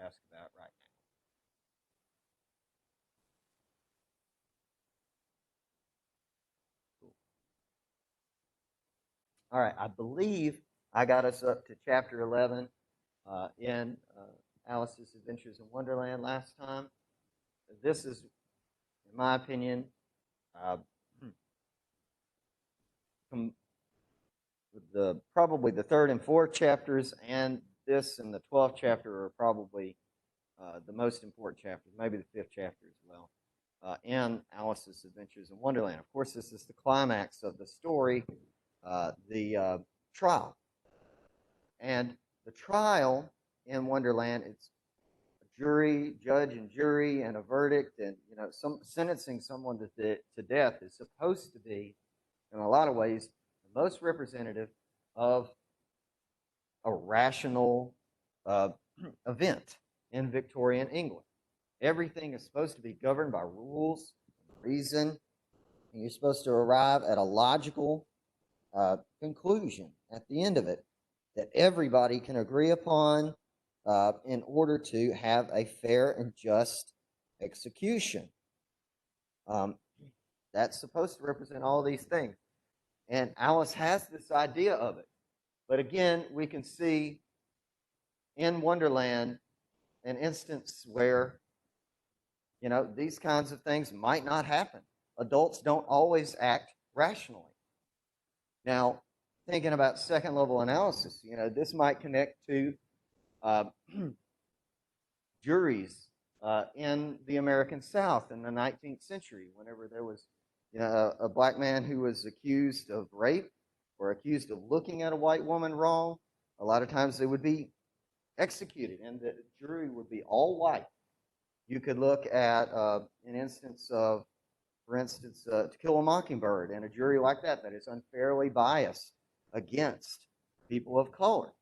ask about right now. Cool. All right, I believe I got us up to chapter 11 in Alice's Adventures in Wonderland last time. This is, in my opinion, probably the third and fourth chapters, and this and the 12th chapter are probably the most important chapters, maybe the fifth chapter as well, in Alice's Adventures in Wonderland. Of course, this is the climax of the story, the trial. And the trial in Wonderland, it's a jury, judge and jury, and a verdict, and sentencing someone to death is supposed to be, in a lot of ways, the most representative of a rational event in Victorian England. Everything is supposed to be governed by rules, reason, and you're supposed to arrive at a logical conclusion at the end of it that everybody can agree upon in order to have a fair and just execution. That's supposed to represent all these things. And Alice has this idea of it. But again, we can see in Wonderland an instance where, these kinds of things might not happen. Adults don't always act rationally. Now, thinking about second level analysis, this might connect to juries in the American South in the 19th century, whenever there was a black man who was accused of rape or accused of looking at a white woman wrong. A lot of times they would be executed, and the jury would be all white. You could look at an instance of, for instance, To Kill a Mockingbird, and a jury like that is unfairly biased against people of color.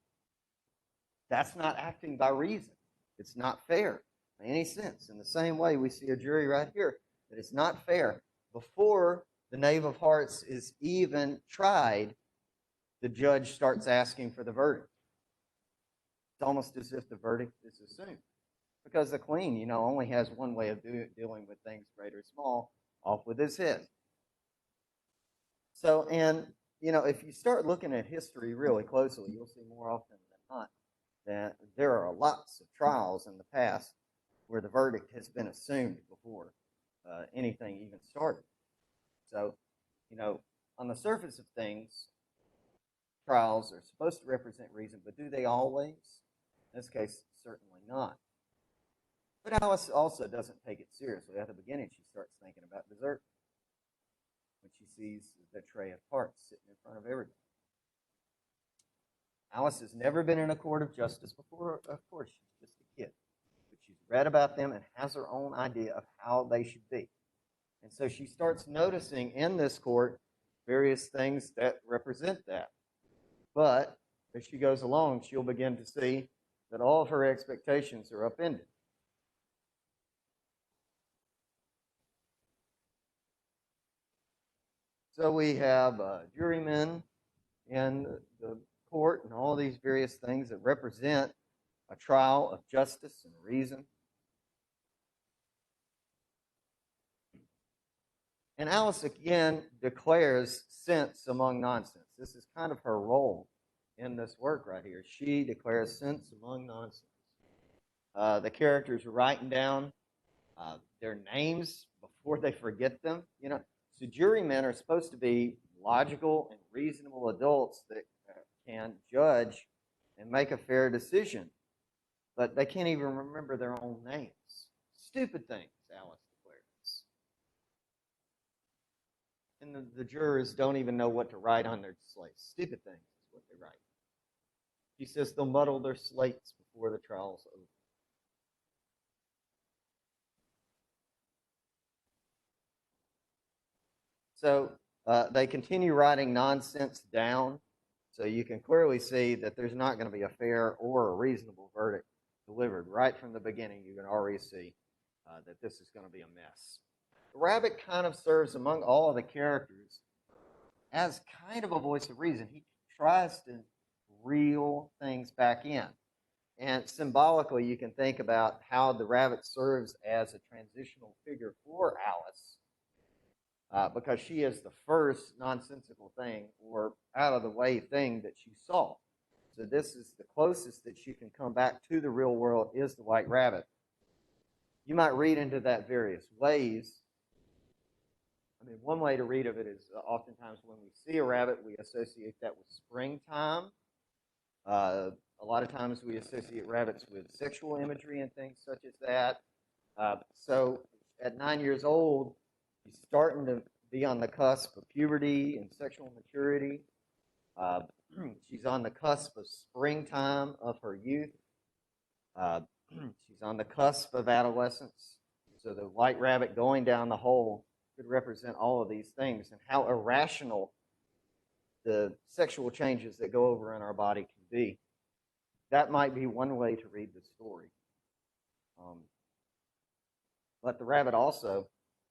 That's not acting by reason. It's not fair in any sense. In the same way, we see a jury right here that it's not fair. Before the Knave of Hearts is even tried, the judge starts asking for the verdict. It's almost as if the verdict is assumed. Because the queen, only has one way of dealing with things, great or small, off with his head. So, and, if you start looking at history really closely, you'll see more often than not that there are lots of trials in the past where the verdict has been assumed before anything even started. So, on the surface of things, trials are supposed to represent reason, but do they always? In this case, certainly not. But Alice also doesn't take it seriously. At the beginning, she starts thinking about dessert when she sees the tray of tarts sitting in front of everybody. Alice has never been in a court of justice before. Of course, she's just a kid. But she's read about them and has her own idea of how they should be. And so she starts noticing in this court various things that represent that. But as she goes along, she'll begin to see that all of her expectations are upended. So we have jurymen in the court and all these various things that represent a trial of justice and reason. And Alice again declares sense among nonsense. This is kind of her role in this work right here. She declares sense among nonsense. The characters are writing down their names before they forget them. So jurymen are supposed to be logical and reasonable adults that can judge and make a fair decision. But they can't even remember their own names. Stupid things, Alice declares. And the jurors don't even know what to write on their slates. Stupid things is what they write. She says they'll muddle their slates before the trial's over. So they continue writing nonsense down, so you can clearly see that there's not going to be a fair or a reasonable verdict delivered. Right from the beginning, you can already see that this is going to be a mess. The rabbit kind of serves among all of the characters as kind of a voice of reason. He tries to reel things back in. And symbolically, you can think about how the rabbit serves as a transitional figure for Alice, because she is the first nonsensical thing or out of the way thing that she saw. So this is the closest that she can come back to the real world is the white rabbit. You might read into that various ways. I mean, one way to read of it is oftentimes when we see a rabbit, we associate that with springtime. A lot of times we associate rabbits with sexual imagery and things such as that. So at 9 years old, she's starting to be on the cusp of puberty and sexual maturity. She's on the cusp of springtime of her youth. She's on the cusp of adolescence. So the white rabbit going down the hole could represent all of these things and how irrational the sexual changes that go over in our body can be. That might be one way to read the story. But the rabbit also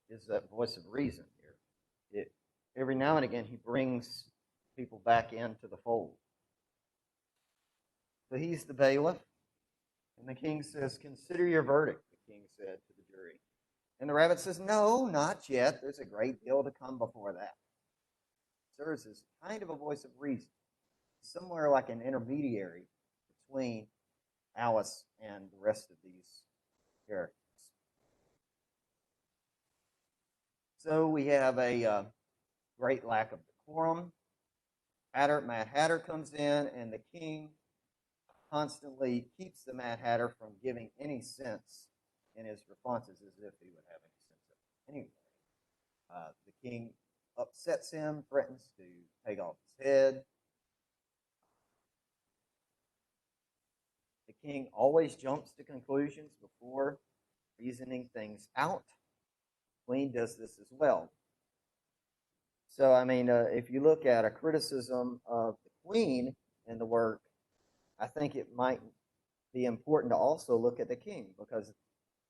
is that voice of reason here. Every now and again, he brings people back into the fold. So he's the bailiff, and the king says, "Consider your verdict," the king said to the jury. And the rabbit says, "No, not yet. There's a great deal to come before that." Serves as kind of a voice of reason, somewhere like an intermediary between Alice and the rest of these characters. So we have a great lack of decorum. Mad Hatter comes in, and the king constantly keeps the Mad Hatter from giving any sense in his responses, as if he would have any sense of it anyway. The king upsets him, threatens to take off his head. The king always jumps to conclusions before reasoning things out. The queen does this as well. So, I mean, if you look at a criticism of the queen in the work, I think it might be important to also look at the king, because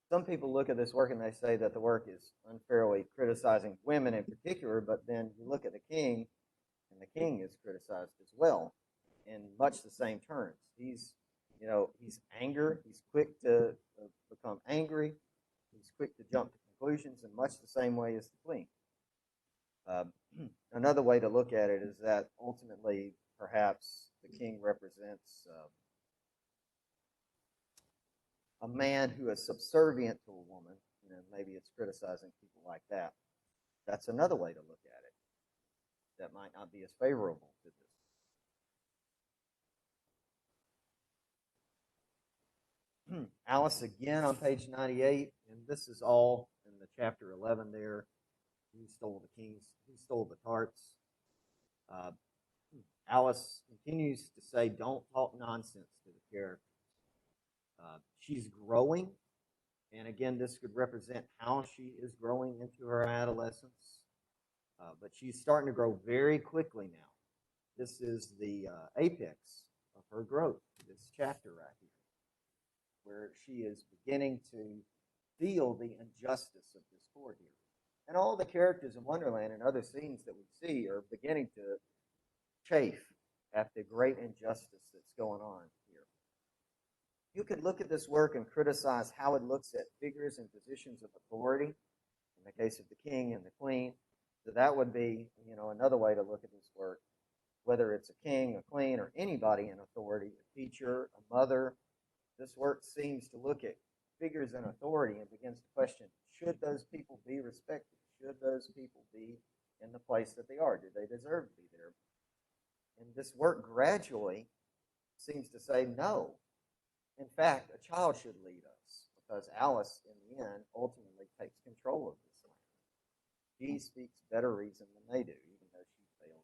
some people look at this work and they say that the work is unfairly criticizing women in particular, but then you look at the king, and the king is criticized as well in much the same terms. He's anger. He's quick to become angry. He's quick to jump to conclusions in much the same way as the queen. Another way to look at it is that ultimately, perhaps the king represents a man who is subservient to a woman. Maybe it's criticizing people like that. That's another way to look at it. That might not be as favorable to this. Alice again on page 98, and this is all in the chapter 11 there. Who stole the tarts? Alice continues to say, "Don't talk nonsense" to the characters. She's growing, and again, this could represent how she is growing into her adolescence. But she's starting to grow very quickly now. This is the apex of her growth, this chapter right here, where she is beginning to feel the injustice of this court here. And all the characters in Wonderland and other scenes that we see are beginning to chafe at the great injustice that's going on here. You could look at this work and criticize how it looks at figures and positions of authority, in the case of the king and the queen. So that would be, another way to look at this work, whether it's a king, a queen, or anybody in authority, a teacher, a mother. This work seems to look at figures in authority and begins to question, should those people be respected? Should those people be in the place that they are? Do they deserve to be there? And this work gradually seems to say no. In fact, a child should lead us, because Alice, in the end, ultimately takes control of this land. She speaks better reason than they do, even though she fails.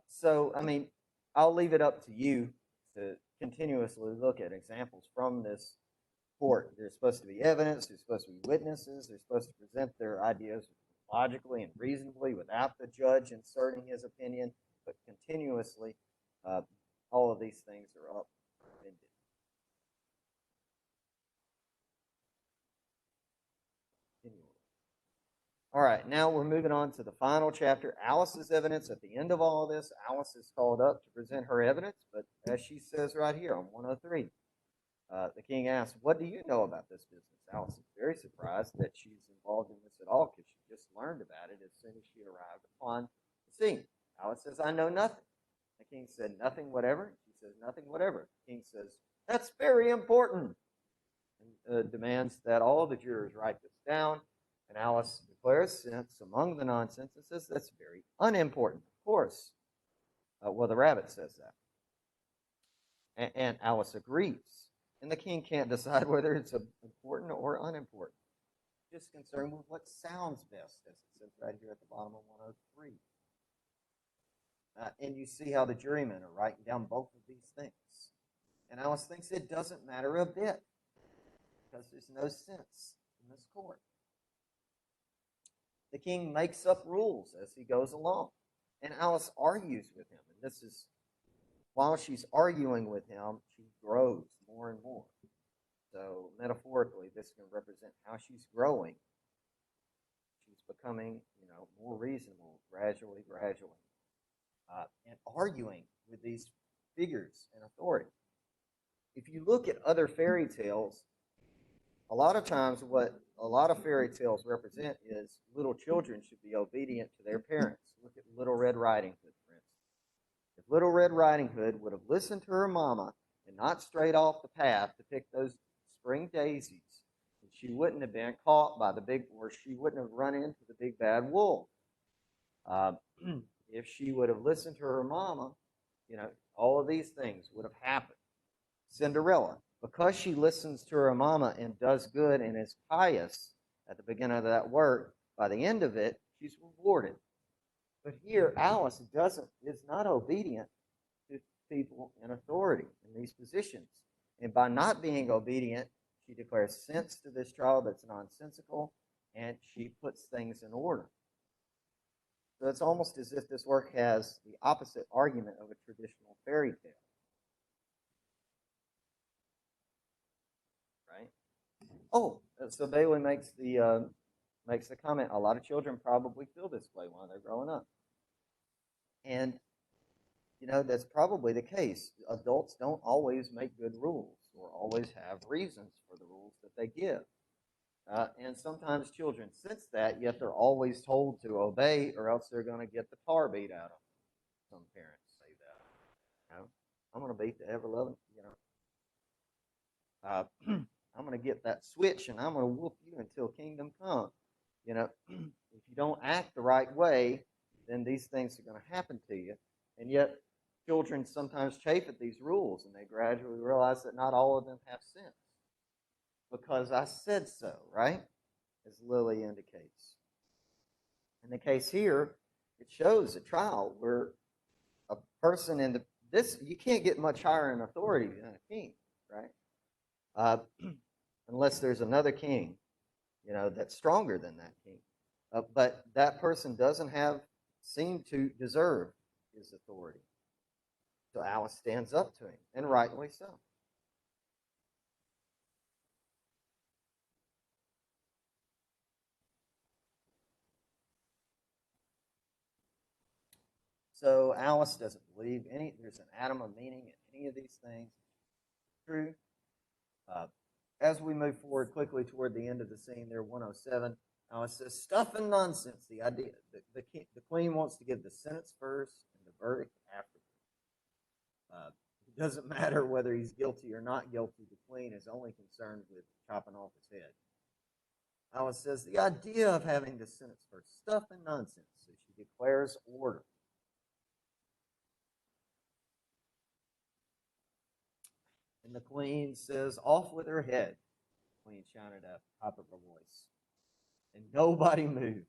So, I mean, I'll leave it up to you to continuously look at examples from this court. There's supposed to be evidence, there's supposed to be witnesses, they're supposed to present their ideas logically and reasonably without the judge inserting his opinion, but continuously, all of these things are up. All right, now we're moving on to the final chapter, Alice's evidence. At the end of all of this, Alice is called up to present her evidence, but as she says right here on 103, the king asks, "What do you know about this business?" Alice is very surprised that she's involved in this at all because she just learned about it as soon as she arrived upon the scene. Alice says, "I know nothing." The king said, "Nothing whatever?" She says, "Nothing whatever." The king says, "That's very important," and demands that all the jurors write this down. And Alice declares, since among the nonsense, and says, "That's very unimportant." Of course. Well, the rabbit says that. And Alice agrees. And the king can't decide whether it's important or unimportant. Just concerned with what sounds best, as it says right here at the bottom of 103. And you see how the jurymen are writing down both of these things. And Alice thinks it doesn't matter a bit because there's no sense in this court. The king makes up rules as he goes along. And Alice argues with him. And this is, while she's arguing with him, she grows more and more. So metaphorically, this can represent how she's growing. She's becoming, more reasonable gradually. And arguing with these figures in authority. If you look at other fairy tales, a lot of times what a lot of fairy tales represent is little children should be obedient to their parents. Look at Little Red Riding Hood, for instance. If Little Red Riding Hood would have listened to her mama and not strayed off the path to pick those spring daisies, she wouldn't have been caught by she wouldn't have run into the big bad wolf. If she would have listened to her mama, all of these things would have happened. Cinderella, because she listens to her mama and does good and is pious at the beginning of that work, by the end of it, she's rewarded. But here, Alice is not obedient to people in authority in these positions. And by not being obedient, she declares sense to this trial that's nonsensical, and she puts things in order. So it's almost as if this work has the opposite argument of a traditional fairy tale. Right? Oh, so Bailey makes the comment, a lot of children probably feel this way while they're growing up. And, that's probably the case. Adults don't always make good rules or always have reasons for the rules that they give. And sometimes children sense that, yet they're always told to obey or else they're going to get the tar beat out of them. Some parents say that. I'm going to beat the ever-loving, I'm going to get that switch and I'm going to whoop you until kingdom come. If you don't act the right way, then these things are going to happen to you. And yet children sometimes chafe at these rules and they gradually realize that not all of them have sense. Because I said so, right? As Lily indicates. In the case here, it shows a trial where a person you can't get much higher in authority than a king, right? Unless there's another king, that's stronger than that king. But that person doesn't seem to deserve his authority. So Alice stands up to him, and rightly so. So Alice doesn't believe there's an atom of meaning in any of these things. True. As we move forward quickly toward the end of the scene there, 107, Alice says, "Stuff and nonsense." The idea, the queen wants to give the sentence first and the verdict afterward. It doesn't matter whether he's guilty or not guilty. The queen is only concerned with chopping off his head. Alice says, "The idea of having the sentence first, stuff and nonsense." So she declares order. And the queen says, "Off with her head." The queen shouted at the top of her voice. And nobody moved.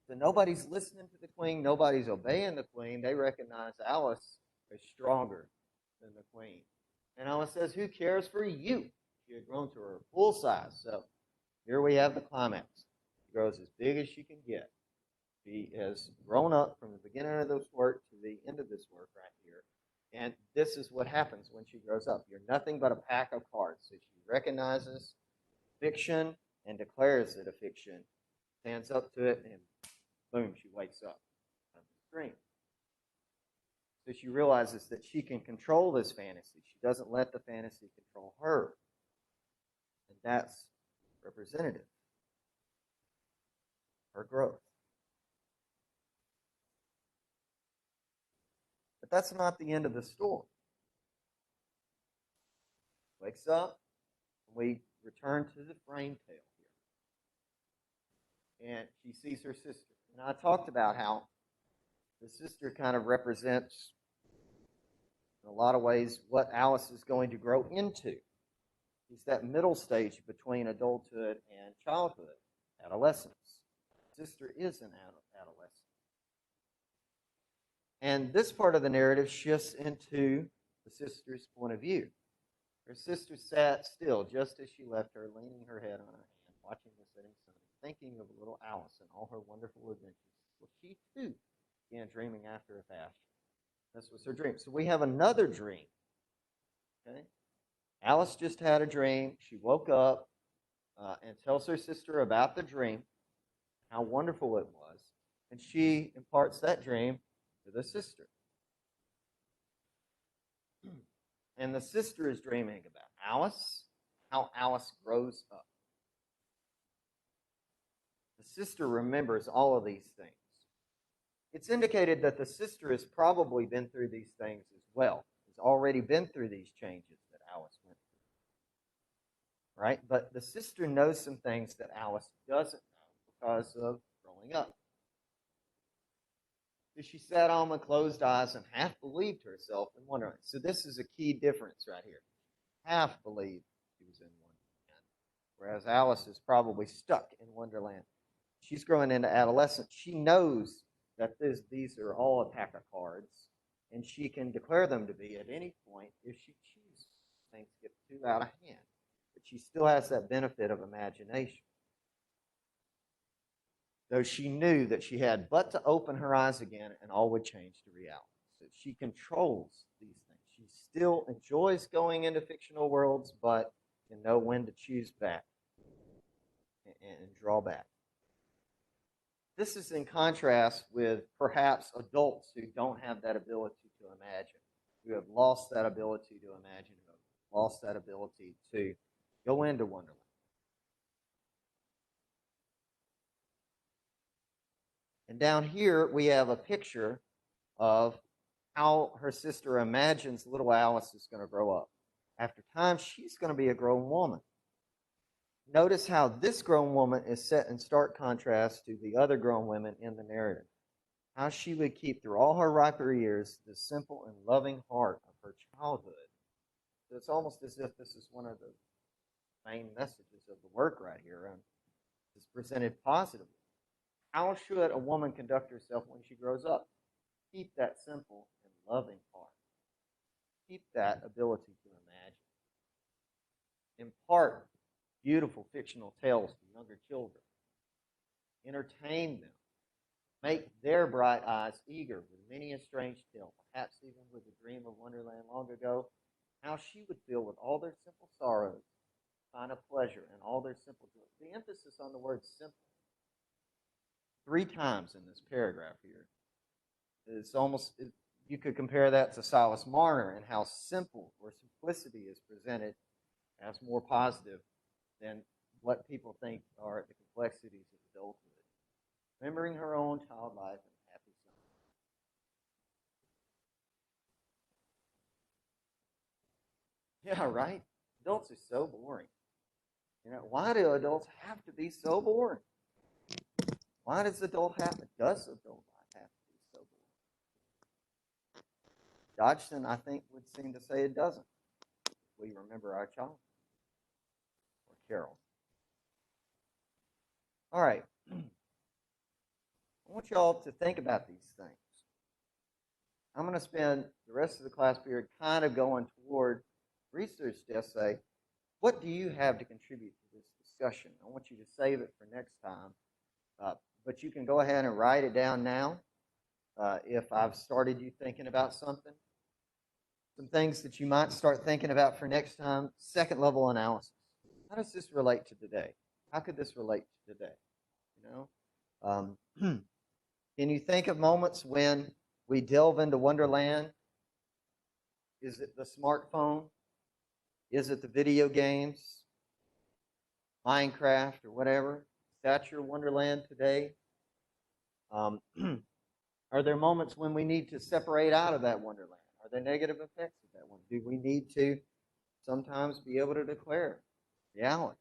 So nobody's listening to the queen. Nobody's obeying the queen. They recognize Alice as stronger than the queen. And Alice says, "Who cares for you?" She had grown to her full size. So here we have the climax. She grows as big as she can get. She has grown up from the beginning of this work to the end of this work right here. And this is what happens when she grows up. You're nothing but a pack of cards. So she recognizes fiction and declares it a fiction. Stands up to it, and boom, she wakes up out of the dream. So she realizes that she can control this fantasy. She doesn't let the fantasy control her. And that's representative. Her growth. But that's not the end of the story. Wakes up, and we return to the frame tale here. And she sees her sister. And I talked about how the sister kind of represents, in a lot of ways, what Alice is going to grow into. It's that middle stage between adulthood and childhood, adolescence. Sister is an adolescent. And this part of the narrative shifts into the sister's point of view. Her sister sat still just as she left her, leaning her head on her hand, watching the setting sun, thinking of little Alice and all her wonderful adventures. Well, she too began dreaming after a fashion. This was her dream. So we have another dream. Okay? Alice just had a dream. She woke up and tells her sister about the dream, how wonderful it was, and she imparts that dream to the sister. And the sister is dreaming about Alice, how Alice grows up. The sister remembers all of these things. It's indicated that the sister has probably been through these things as well, has already been through these changes that Alice went through. Right? But the sister knows some things that Alice doesn't know because of growing up. So she sat on with closed eyes and half believed herself in Wonderland. So this is a key difference right here. Half believed she was in Wonderland, whereas Alice is probably stuck in Wonderland. She's growing into adolescence. She knows that these are all a pack of cards, and she can declare them to be at any point if she chooses. Things get too out of hand. But she still has that benefit of imagination. Though she knew that she had but to open her eyes again and all would change to reality. So she controls these things. She still enjoys going into fictional worlds, but can know when to choose back and draw back. This is in contrast with perhaps adults who don't have that ability to imagine, who have lost that ability to imagine, who have lost that ability to go into Wonderland. And down here, we have a picture of how her sister imagines little Alice is going to grow up. After time, she's going to be a grown woman. Notice how this grown woman is set in stark contrast to the other grown women in the narrative. How she would keep through all her riper years the simple and loving heart of her childhood. So it's almost as if this is one of the main messages of the work right here, and it's presented positively. How should a woman conduct herself when she grows up? Keep that simple and loving heart. Keep that ability to imagine. Impart beautiful fictional tales to younger children. Entertain them. Make their bright eyes eager with many a strange tale, perhaps even with the dream of Wonderland long ago, how she would feel with all their simple sorrows, find a pleasure in all their simple joys. The emphasis on the word simple. 3 times in this paragraph here. It's almost, you could compare that to Silas Marner and how simple or simplicity is presented as more positive than what people think are the complexities of adulthood. Remembering her own child life and happy summer. Yeah, right? Adults are so boring. Why do adults have to be so boring? Why does adult life have to be so boring? Dodgson, I think, would seem to say it doesn't. We remember our child. Or Carroll. All right. I want y'all to think about these things. I'm going to spend the rest of the class period kind of going toward research essay. What do you have to contribute to this discussion? I want you to save it for next time. But you can go ahead and write it down now if I've started you thinking about something. Some things that you might start thinking about for next time. Second level analysis. How does this relate to today? How could this relate to today? Can you think of moments when we delve into Wonderland? Is it the smartphone? Is it the video games, Minecraft, or whatever? Is that your Wonderland today? Are there moments when we need to separate out of that Wonderland? Are there negative effects of that one? Do we need to sometimes be able to declare reality?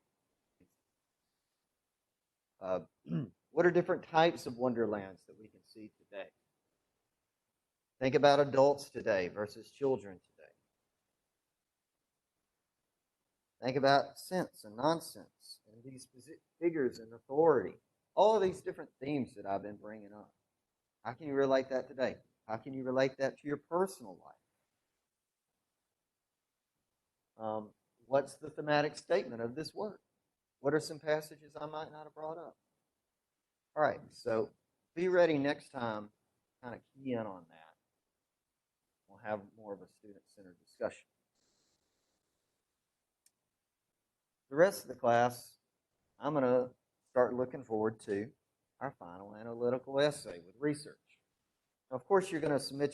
What are different types of Wonderlands that we can see today? Think about adults today versus children today. Think about sense and nonsense and these figures and authority. All of these different themes that I've been bringing up. How can you relate that today? How can you relate that to your personal life? What's the thematic statement of this work? What are some passages I might not have brought up? All right, so be ready next time to kind of key in on that. We'll have more of a student-centered discussion. The rest of the class, I'm going to start looking forward to our final analytical essay with research. Now, of course, you're going to submit